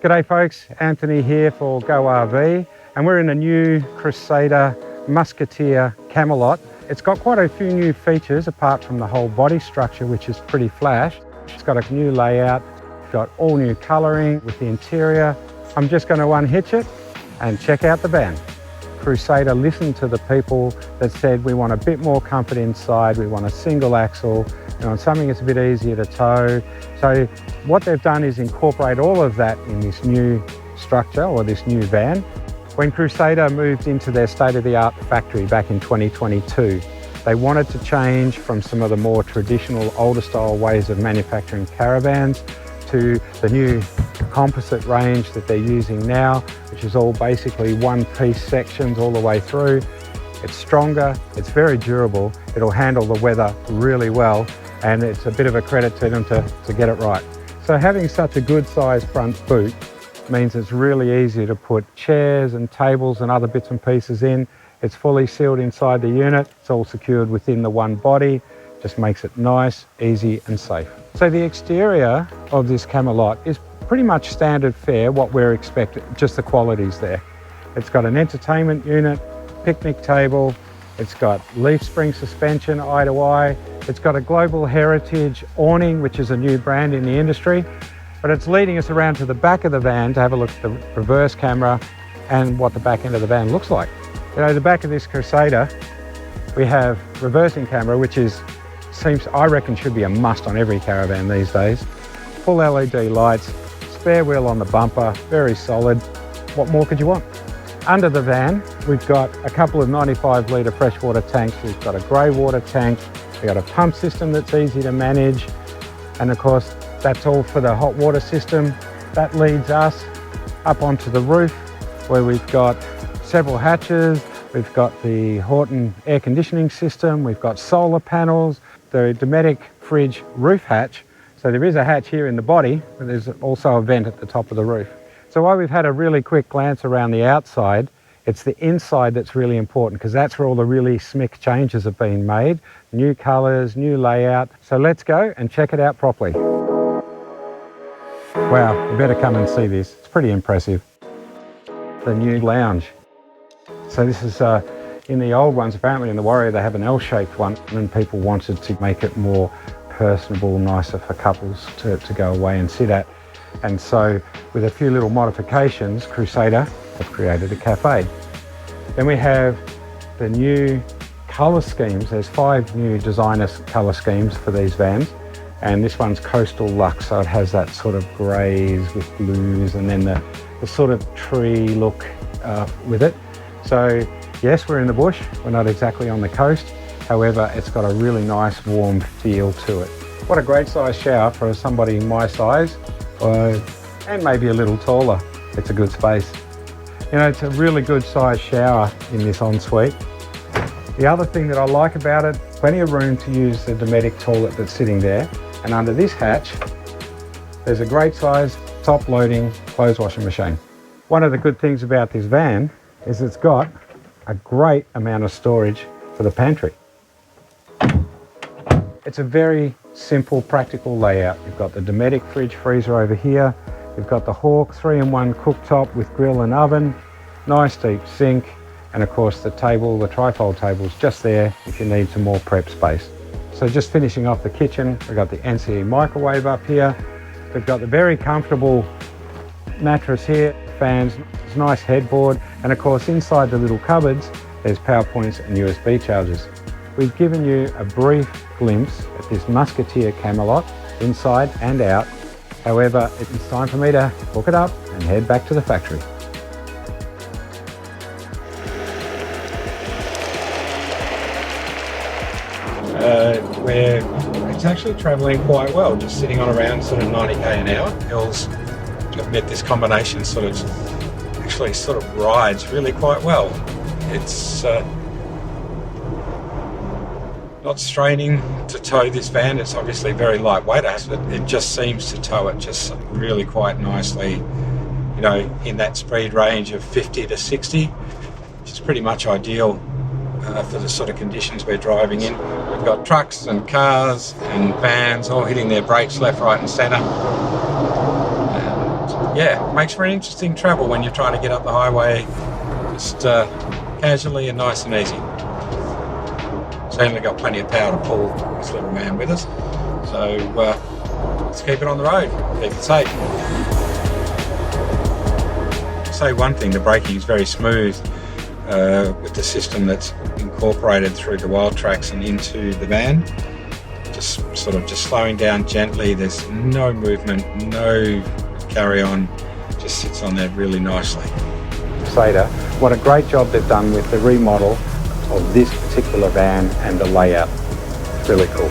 G'day folks, Anthony here for GoRV, and we're in a new Crusader Musketeer Camelot. It's got quite a few new features apart from the whole body structure, which is pretty flash. It's got a new layout, it's got all new colouring with the interior. I'm just going to unhitch it and check out the van. Crusader listened to the people that said we want a bit more comfort inside, we want a single axle, we want something that's a bit easier to tow. So what they've done is incorporate all of that in this new structure or this new van. When Crusader moved into their state-of-the-art factory back in 2022, they wanted to change from some of the more traditional older style ways of manufacturing caravans to the new composite range that they're using now, which is all basically one-piece sections all the way through. It's stronger, it's very durable, it'll handle the weather really well, and it's a bit of a credit to them to get it right. So having such a good sized front boot means it's really easy to put chairs and tables and other bits and pieces in. It's fully sealed inside the unit, it's all secured within the one body, just makes it nice, easy and safe. So the exterior of this Camelot is pretty much standard fare, what we're expecting, just the quality's there. It's got an entertainment unit, picnic table, it's got leaf spring suspension eye to eye, it's got a global heritage awning, which is a new brand in the industry, but it's leading us around to the back of the van to have a look at the reverse camera and what the back end of the van looks like. You know, the back of this Crusader, we have reversing camera, which I reckon should be a must on every caravan these days. Full LED lights, spare wheel on the bumper, very solid. What more could you want? Under the van, we've got a couple of 95 litre freshwater tanks. We've got a grey water tank. We've got a pump system that's easy to manage. And of course, that's all for the hot water system. That leads us up onto the roof where we've got several hatches. We've got the Horton air conditioning system. We've got solar panels, the Dometic fridge roof hatch. So there is a hatch here in the body, but there's also a vent at the top of the roof. So while we've had a really quick glance around the outside, it's the inside that's really important because that's where all the really smick changes have been made. New colours, new layout. So let's go and check it out properly. Wow, you better come and see this. It's pretty impressive. The new lounge. So this is, in the old ones, apparently in the Warrior they have an L-shaped one, and people wanted to make it more personable, nicer for couples to go away and sit at. And so with a few little modifications, Crusader have created a cafe. Then we have the new colour schemes. There's 5 new designer colour schemes for these vans. And this one's Coastal Luxe, so it has that sort of greys with blues and then the sort of tree look with it. So yes, we're in the bush, we're not exactly on the coast. However, it's got a really nice warm feel to it. What a great size shower for somebody my size, and maybe a little taller. It's a good space. You know, it's a really good size shower in this ensuite. The other thing that I like about it, plenty of room to use the Dometic toilet that's sitting there. And under this hatch, there's a great size top loading clothes washing machine. One of the good things about this van is it's got a great amount of storage for the pantry. It's a very simple, practical layout. You've got the Dometic fridge freezer over here. You've got the Hawk 3-in-1 cooktop with grill and oven, nice deep sink, and of course the table, the trifold table's just there if you need some more prep space. So just finishing off the kitchen, we've got the NCE microwave up here. We've got the very comfortable mattress here, fans, it's a nice headboard, and of course inside the little cupboards, there's power points and USB chargers. We've given you a brief glimpse at this Musketeer Camelot, inside and out. However, it's time for me to hook it up and head back to the factory. It's actually travelling quite well, just sitting on around sort of 90k an hour. Hills, I've met this combination actually sort of rides really quite well. It's not straining to tow this van. It's obviously very lightweight, but it just seems to tow it just really quite nicely, you know, in that speed range of 50 to 60, which is pretty much ideal for the sort of conditions we're driving in. We've got trucks and cars and vans all hitting their brakes left, right and centre. And yeah, makes for an interesting travel when you're trying to get up the highway just casually and nice and easy. Certainly got plenty of power to pull this little man with us, so let's keep it on the road, keep it safe. I'll say one thing, the braking is very smooth with the system that's incorporated through the wild tracks and into the van. Just slowing down gently, there's no movement, no carry on, just sits on there really nicely. Crusader, what a great job they've done with the remodel of this particular van and the layout. It's really cool.